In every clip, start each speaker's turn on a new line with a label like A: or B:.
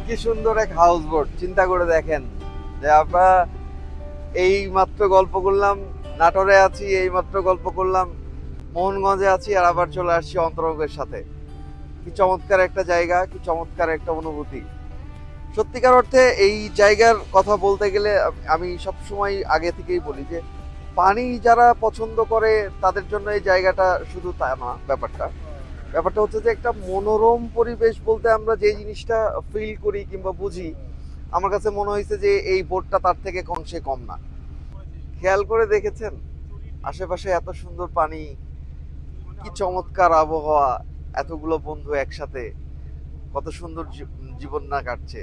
A: কি সুন্দর এক হাউস বোট, চিন্তা করে দেখেন যে আমরা এই মাত্র গল্প করলাম নাটোরে আছি, এই মাত্র গল্প করলাম মোহনগঞ্জে আছি, আর আবার চলে আসছি অন্তরঙ্গের সাথে। কি চমৎকার একটা জায়গা, কি চমৎকার একটা অনুভূতি। সত্যিকার অর্থে এই জায়গার কথা বলতে গেলে আমি সবসময় আগে থেকেই বলি যে পানি যারা পছন্দ করে তাদের জন্য এই জায়গাটা শুধু তা না। ব্যাপারটা হচ্ছে যে একটা মনোরম পরিবেশ বলতে আমরা যে জিনিসটা ফিল করি কিংবা বুঝি, আমার কাছে মনে হয়েছে যে এই বোটটা তার থেকে অংশে কম না। খেয়াল করে দেখেছেন আশেপাশে এত সুন্দর পানি, কি চমৎকার আবহাওয়া, এতগুলো বন্ধু একসাথে কত সুন্দর জীবন না কাটছে।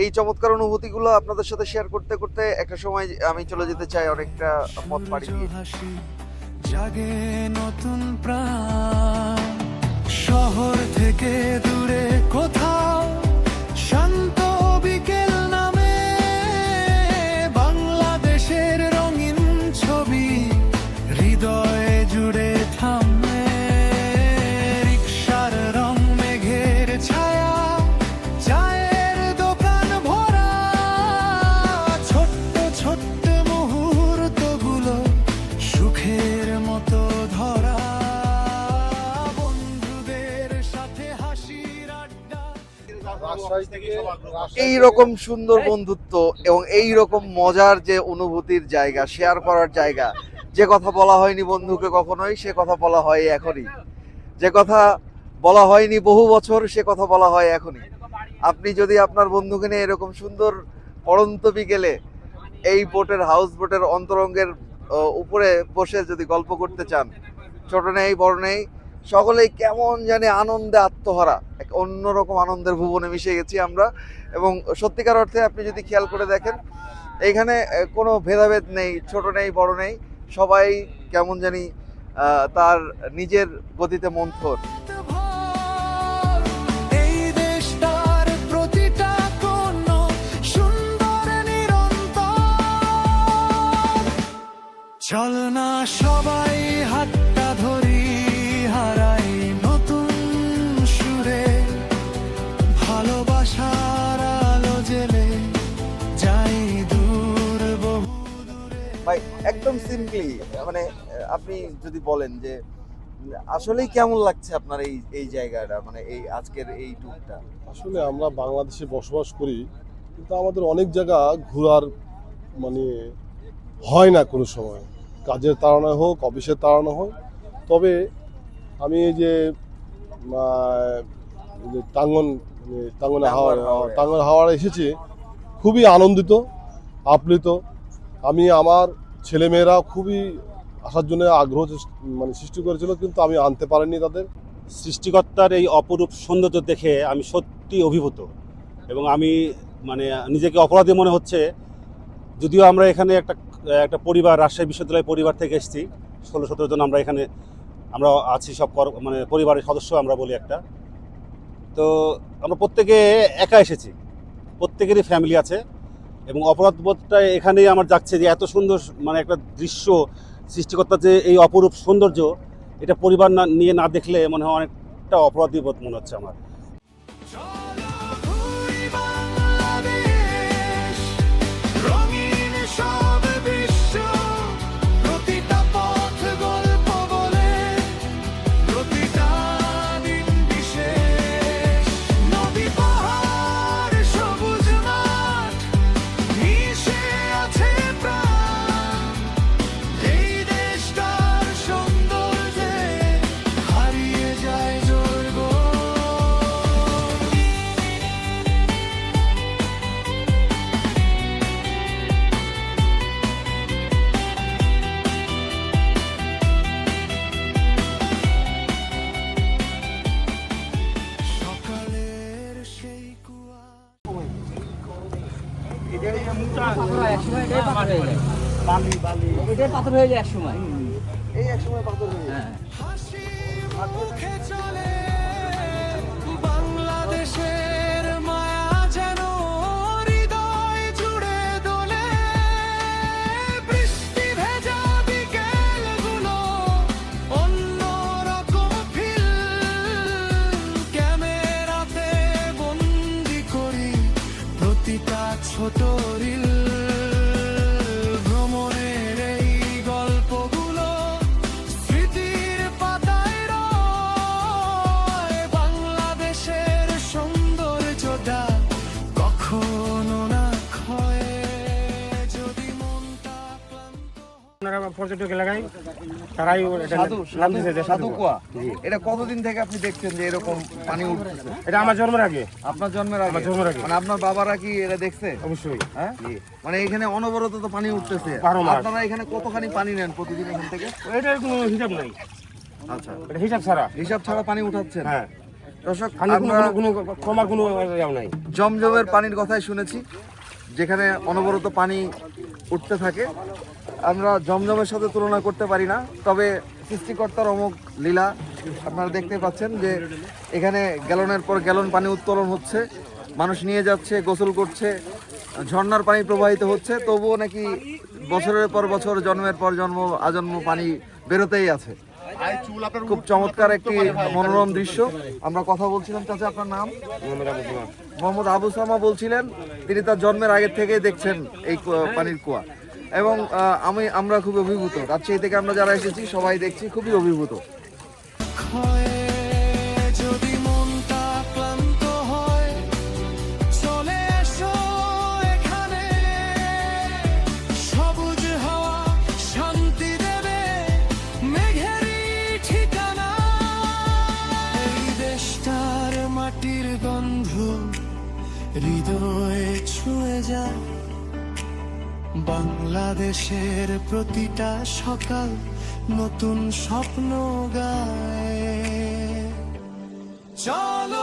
A: এই চমৎকার অনুভূতিগুলো আপনাদের সাথে শেয়ার করতে করতে একটা সময় আমি চলে যেতে চাই অনেকটা পথ পাড়ি দিয়ে।
B: জাগে নতুন প্রাণ, শহর থেকে দূরে কোথাও শান্ত বিকেল নামে বাংলাদেশের রঙিন ছবি হৃদয়ে জুড়ে থামে। রিকশার রং মেঘের ছায়া, চায়ের দোকান ভরা, ছোট্ট ছোট্ট মুহূর্তগুলো সুখের মতো ধরা, বন্ধুদের সাথে হাসির আড্ডা।
A: এই রকম সুন্দর বন্ধুত্ব এবং এই রকম মজার যে অনুভূতির জায়গা, শেয়ার করার জায়গা, যে কথা বলা হয়নি বন্ধুকে কখনোই, সে কথা বলা হয় এখনই। যে কথা বলা হয়নি বহু বছর, সে কথা বলা হয় এখনই। আপনি যদি আপনার বন্ধুকে নিয়ে এরকম সুন্দর পড়ন্ত বিকেলে এই বোটের, হাউস বোটের অন্তরঙ্গের উপরে বসে যদি গল্প করতে চান, ছোট নেই বড় নেই, সকলেই কেমন জানি আনন্দে আত্মহারা, এক অন্যরকম আনন্দের ভুবনে মিশে গেছি আমরা। এবং সত্যিকার অর্থে আপনি যদি খেয়াল করে দেখেন এইখানে কোনো ভেদাভেদ নেই, ছোট নেই বড় নেই, সবাই কেমন জানি তার নিজের গতিতে মন্থর।
B: এই দেশটার প্রতিটা কোণ সুন্দর নিরন্তর। চল না সবাই হাতটা ধরি, হারাই নতুন সুরে, ভালোবাসার আলো জেলে যাই দূর বহু দূরে।
A: ভাই একদম সিম্পলি মানে আপনি যদি বলেন যে আসলেই কেমন লাগছে আপনার এই এই জায়গাটা, মানে এই আজকের এই ট্যুরটা?
C: আসলে আমরা বাংলাদেশে বসবাস করি, কিন্তু আমাদের অনেক জায়গা ঘোরার মানে হয় না কোনো সময়, কাজের তাড়না হোক, অফিসের তাড়না হোক। তবে আমি এই যে টাঙ্গন হাওড়ে এসেছি, খুবই আনন্দিত, আপ্লুত। আমি আমার ছেলেমেয়েরা খুবই আসার জন্য আগ্রহ মানে সৃষ্টি করেছিল, কিন্তু আমি আনতে পারিনি তাদের।
D: সৃষ্টিকর্তার এই অপরূপ সৌন্দর্য দেখে আমি সত্যি অভিভূত, এবং আমি মানে নিজেকে অপরাধী মনে হচ্ছে। যদিও আমরা এখানে একটা পরিবার, রাজশাহী বিশ্ববিদ্যালয় পরিবার থেকে এসেছি, 16-17 জন আমরা এখানে আমরা আছি, সব মানে পরিবারের সদস্য আমরা বলি একটা। তো আমরা প্রত্যেকে একা এসেছি, প্রত্যেকেরই ফ্যামিলি আছে, এবং অপরাধবোধটা এখানেই আমার যাচ্ছে যে এত সুন্দর মানে একটা দৃশ্য, সৃষ্টিকর্তার যে এই অপরূপ সৌন্দর্য, এটা পরিবার নিয়ে না দেখলে মনে হয় অনেকটা অপরাধী বোধ মনে হচ্ছে আমার।
B: চলো ঘুরি বাংলাদেশ, রঙিন সব বিশ্ব, প্রতিটা পথ গল্প বলে, প্রতিটা দিন বিশেষ। নদী পাহাড় সবুজ মাঠ, মিশে আছে প্রাণ, এই দেশটার সৌন্দর্যে হারিয়ে যায় জৈব। সকালের সেই কুয়া
E: এটাই পাথর হয়ে যায় এক সময়।
A: এই এক সময় পাথর হয়ে যায়।
B: হাসি মুখে চলে বাংলাদেশের মায়া যেন হৃদয় জুড়ে দোলে। বৃষ্টি ভেজা বিকেলগুলো অন্যরকম ফিল, ক্যামেরাতে বন্দি করি তরিল ভ্রমণের এই গল্পগুলো স্মৃতির পাতায় রয় বাংলাদেশের সৌন্দর্যটা কখনো না ক্ষয় যদি মনটা ক্লান্ত
F: আপনারা পর্যটক এলাকায় তারাই এটা
A: সাধু
F: নাম দিয়েছে যে
A: সাধু কুয়া
F: জি।
A: এটা কতদিন থেকে আপনি দেখছেন যে এরকম পানি উঠতেছে?
F: এটা আমার জন্মের আগে
A: আপনার জন্মের আগে?
F: আমার জন্মের আগে।
A: মানে আপনার বাবারা কি এটা দেখছে?
F: অবশ্যই
A: হ্যাঁ, মানে এখানে অনবরত তো পানি উঠতেছে।
F: 12 মাস।
A: আপনারা এখানে কতখানি পানি নেন প্রতিদিন এখান থেকে?
F: এটার কোনো হিসাব নাই,
A: আচ্ছা,
F: এটা হিসাব ছাড়া।
A: হিসাব ছাড়া পানি উঠাচ্ছেন?
F: হ্যাঁ,
A: দর্শক,
F: পানি কোনো
A: আমরা
F: কোনো কমার কোনো ইয়ে নাই।
A: জমজমের পানির কথাই শুনেছি, যেখানে অনবরত পানি উঠতে থাকে। আমরা জমজমের সাথে তুলনা করতে পারি না, তবে সৃষ্টিকর্তার অমোঘ লীলা। আপনারা দেখতে পাচ্ছেন যে এখানে গ্যালনের পর গ্যালন পানি উত্তোলন হচ্ছে, মানুষ নিয়ে যাচ্ছে, গোসল করছে, ঝর্ণার পানি প্রবাহিত হচ্ছে, তবুও নাকি বছরের পর বছর, জন্মের পর জন্ম, আজন্ম পানি বেরোতেই আছে। খুব চমৎকার একটি মনোরম দৃশ্য। আমরা কথা বলছিলাম, চাচা আপনার নাম? মোহাম্মদ আবু সামা বলছিলেন, তিনি তার জন্মের আগে থেকেই দেখছেন এই পানির কুয়া, এবং আমরা খুব অভিভূত। রাজশাহী থেকে আমরা যারা এসেছি সবাই দেখছি, খুবই অভিভূত।
B: ক্ষয়ে যদি মনটা ক্লান্ত হয় চলে এসো এখানে সবুজ হাওয়া শান্তি দেবে মেঘেরই ঠিকানা এই দেশটার মাটির গন্ধ হৃদয়ে ছুঁয়ে যায় বাংলাদেশের প্রতিটা সকাল নতুন স্বপ্ন গায় চলো